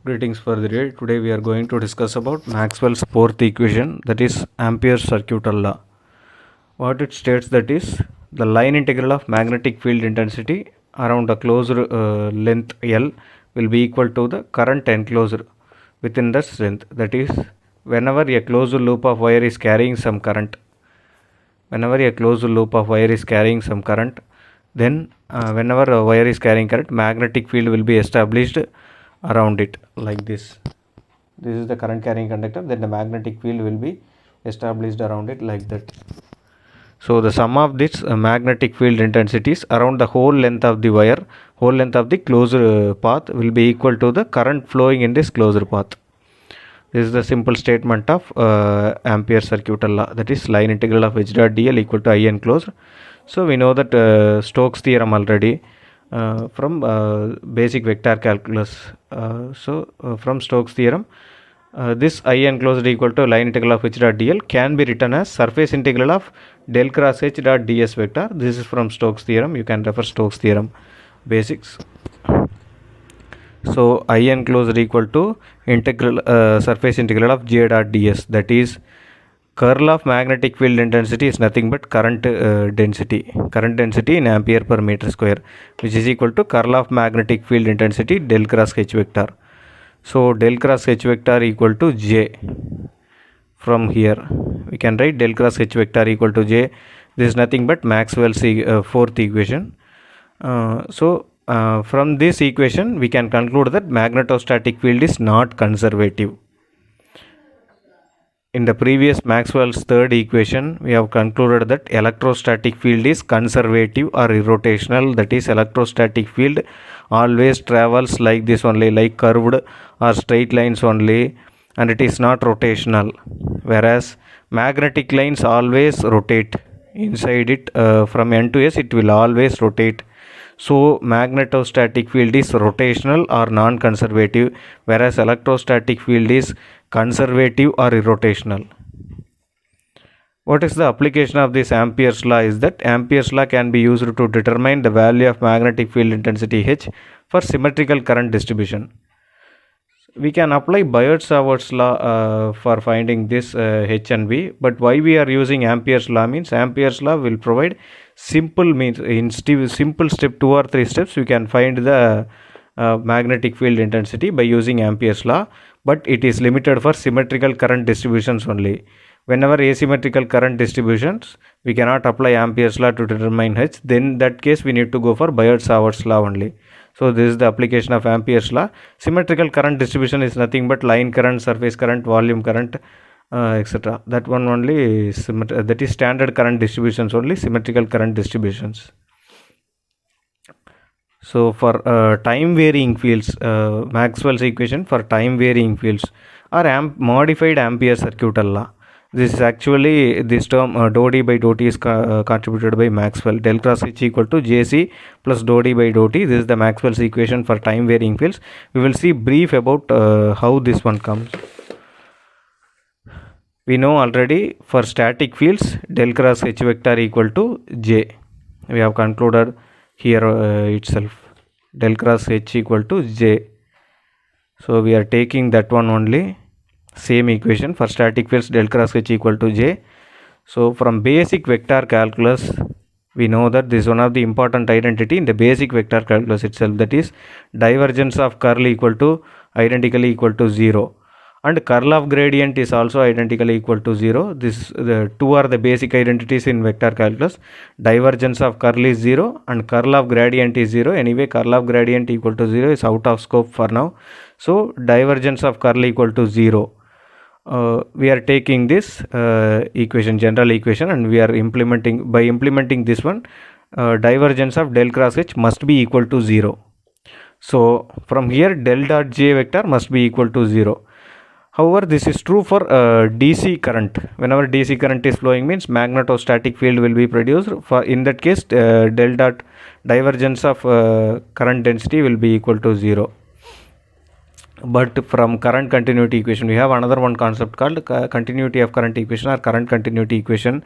Greetings for the day. Today we are going to discuss about Maxwell's fourth equation, that is Ampere's circuital law. What it states, that is the line integral of magnetic field intensity around a closed length L will be equal to the current enclosed within the length. That is, whenever a closed loop of wire is carrying some current, then whenever a wire is carrying current, magnetic field will be established around it, like this. This is the current carrying conductor, then the magnetic field will be established around it, like that. So the sum of this magnetic field intensities around the whole length of the wire, whole length of the closed path, will be equal to the current flowing in this closed path. This is the simple statement of Ampere's circuital law, that is line integral of H dot dl equal to I enclosed. So we know that Stokes theorem already from basic vector calculus. From Stokes theorem, this I enclosed equal to line integral of H dot dl can be written as surface integral of del cross H dot ds vector. This is from Stokes theorem. You can refer Stokes theorem basics. So I enclosed equal to integral surface integral of J dot ds, that is curl of magnetic field intensity is nothing but current density in ampere per meter square, which is equal to curl of magnetic field intensity del cross H vector. So del cross H vector equal to J. From here we can write del cross H vector equal to J. This is nothing but Maxwell's fourth equation. From this equation we can conclude that magnetostatic field is not conservative. In the previous Maxwell's third equation, we have concluded that electrostatic field is conservative or irrotational, that is electrostatic field always travels like this only, like curved or straight lines only, and it is not rotational, whereas magnetic lines always rotate inside it. From N to S it will always rotate. So magnetostatic field is rotational or non-conservative, whereas electrostatic field is conservative or irrotational. What is the application of this Ampere's law is that Ampere's law can be used to determine the value of magnetic field intensity H for symmetrical current distribution. We can apply Biot-Savart's law for finding this H and V, but why we are using Ampere's law means Ampere's law will provide simple means in simple step 2 or 3 steps we can find the magnetic field intensity by using Ampere's law, but it is limited for symmetrical current distributions only. Whenever asymmetrical current distributions we cannot apply Ampere's law to determine H, then in that case we need to go for Biot-Savart's law only. So this is the application of Ampere's law. Symmetrical current distribution is nothing but line current, surface current, volume current, etc. That one only is that is standard current distributions only, symmetrical current distributions. So for time varying fields, Maxwell's equation for time varying fields are modified Ampere's circuital law. This is actually this term dou d by dou t is contributed by Maxwell. Del cross H equal to Jc plus dou d by dou t. This is the Maxwell's equation for time varying fields. We will see brief about how this one comes. We know already for static fields del cross H vector equal to J. We have concluded here itself. Del cross H equal to J. So we are taking that one only. Same equation for static fields del cross H equal to J. So from basic vector calculus we know that this is one of the important identity in the basic vector calculus itself, that is divergence of curl equal to identically equal to 0 and curl of gradient is also identically equal to 0. The two are the basic identities in vector calculus. Divergence of curl is 0 and curl of gradient is 0. Anyway, curl of gradient equal to 0 is out of scope for now. So divergence of curl equal to 0. We are taking this equation, general equation, and we are implementing this one, divergence of del cross H must be equal to 0. So from here del dot J vector must be equal to 0. However, this is true for DC current. Whenever DC current is flowing means magnetostatic field will be produced. For in that case del dot divergence of current density will be equal to 0. But from current continuity equation we have another one concept called continuity of current equation or current continuity equation.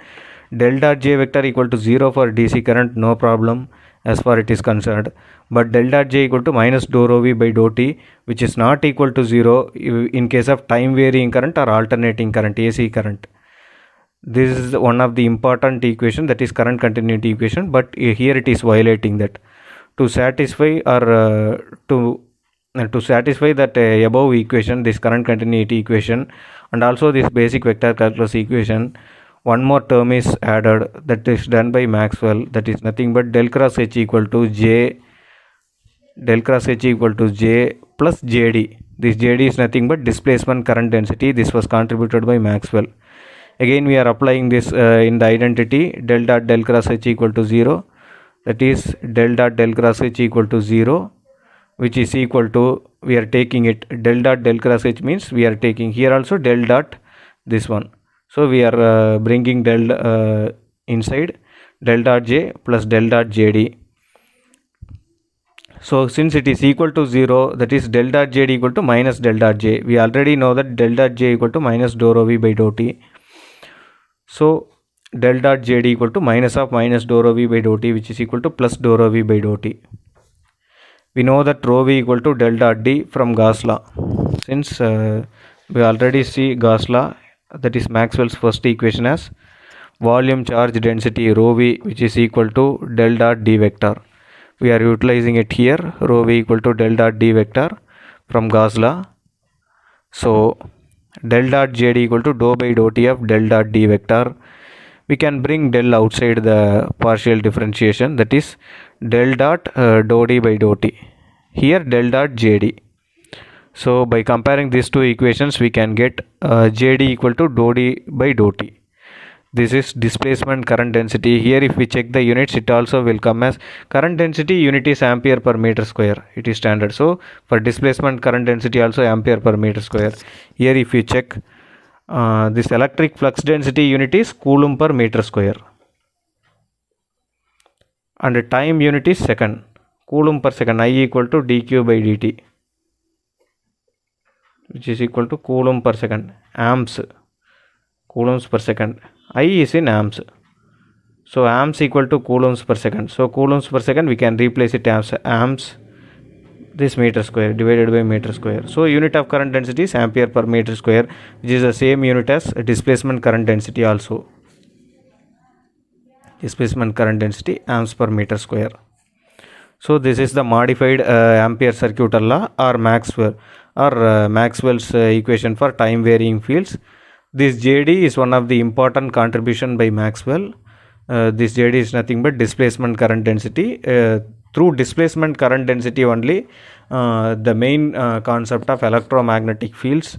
Del dot J vector equal to 0 for DC current, no problem. as far it is concerned. But del dot J equal to minus dou rho V by dou T, which is not equal to 0 in case of time varying current or alternating current, AC current. This is one of the important equation, that is current continuity equation, but here it is violating that. To satisfy to satisfy that above equation, this current continuity equation, and also this basic vector calculus equation, one more term is added, that is done by Maxwell, that is nothing but del cross H equal to J plus JD. This JD is nothing but displacement current density. This was contributed by Maxwell. Again we are applying this in the identity del dot del cross H equal to 0, that is del dot del cross H equal to 0, which is equal to, we are taking it del dot del cross H means we are taking here also del dot this one. So we are bringing del inside del dot J plus del dot JD. So since it is equal to 0, that is del dot JD equal to minus del dot J. We already know that del dot J equal to minus dou rho V by dou T. So del dot JD equal to minus of minus dou rho V by dou T, which is equal to plus dou rho V by dou T. We know that rho V equal to del dot D from Gauss law. Since we already see Gauss law, that is Maxwell's first equation as volume charge density rho V, which is equal to del dot D vector. We are utilizing it here, rho V equal to del dot D vector from Gauss law. So del dot JD equal to dou by dou T of del dot D vector. We can bring del outside the partial differentiation, that is del dot dou D by dou T. Here del dot JD. So by comparing these two equations, we can get JD equal to dou D by dou T. This is displacement current density. Here if we check the units, it also will come as current density unit is ampere per meter square. It is standard. So for displacement current density also ampere per meter square. Here if we check this electric flux density unit is coulomb per meter square. And the time unit is second. Coulomb per second, I equal to dq by dt, which is equal to coulomb per second, amps, coulombs per second. I is in amps. So amps equal to coulombs per second. So coulombs per second we can replace it as amps this meter square divided by meter square. So unit of current density is ampere per meter square, which is the same unit as displacement current density also. Displacement current density amps per meter square. So this is the modified Ampere circuital law or Maxwell's equation for time varying fields. This JD is one of the important contribution by Maxwell. This JD is nothing but displacement current density. Through displacement current density only, the main concept of electromagnetic fields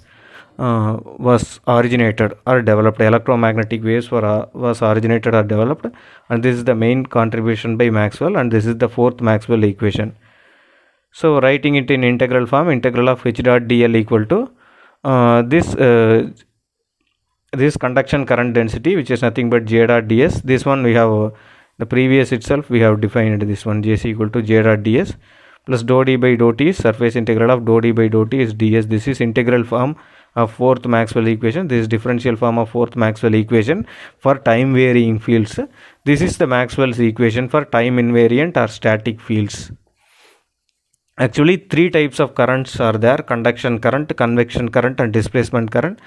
was originated or developed. Electromagnetic waves was originated or developed, and this is the main contribution by Maxwell, and this is the fourth Maxwell equation. So writing it in integral form, integral of H dot dl equal to this conduction current density, which is nothing but J dot ds. This one we have the previous itself we have defined this one, Jc equal to J dot ds plus dou d by dou t, surface integral of dou d by dou t is ds. This is integral form of fourth Maxwell equation. This is differential form of fourth Maxwell equation for time varying fields. This is the Maxwell's equation for time invariant or static fields. Actually, three types of currents are there: conduction current, convection current, and displacement current.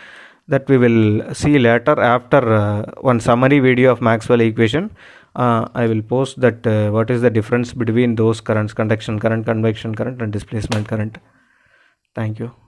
That we will see later after one summary video of Maxwell equation. I will post that what is the difference between those currents: conduction current, convection current, and displacement current. Thank you.